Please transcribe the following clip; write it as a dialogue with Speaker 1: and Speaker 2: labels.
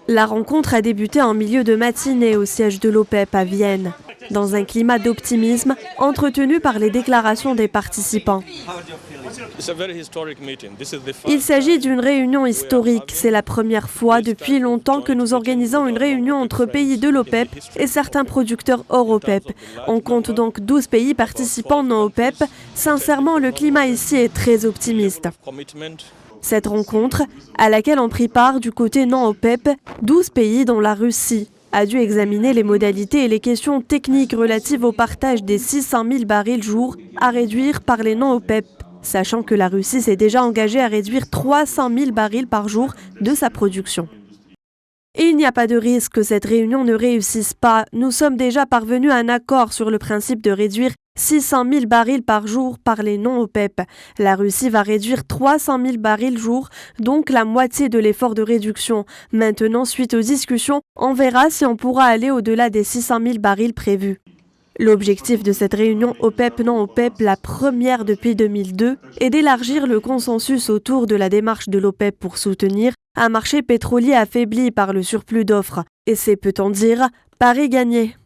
Speaker 1: La rencontre a débuté en milieu de matinée au siège de l'OPEP à Vienne, dans un climat d'optimisme entretenu par les déclarations des participants. Il s'agit d'une réunion historique. C'est la première fois depuis longtemps que nous organisons une réunion entre pays de l'OPEP et certains producteurs hors OPEP. On compte donc 12 pays participants non OPEP. Sincèrement, le climat ici est très optimiste. Cette rencontre, à laquelle ont pris part du côté non OPEP 12 pays dont la Russie, a dû examiner les modalités et les questions techniques relatives au partage des 600 000 barils jour à réduire par les non OPEP, sachant que la Russie s'est déjà engagée à réduire 300 000 barils par jour de sa production. Et il n'y a pas de risque que cette réunion ne réussisse pas. Nous sommes déjà parvenus à un accord sur le principe de réduire 600 000 barils par jour par les non-OPEP. La Russie va réduire 300 000 barils jour, donc la moitié de l'effort de réduction. Maintenant, suite aux discussions, on verra si on pourra aller au-delà des 600 000 barils prévus. L'objectif de cette réunion OPEP-non-OPEP, la première depuis 2002, est d'élargir le consensus autour de la démarche de l'OPEP pour soutenir un marché pétrolier affaibli par le surplus d'offres. Et c'est, peut-on dire, pari gagné.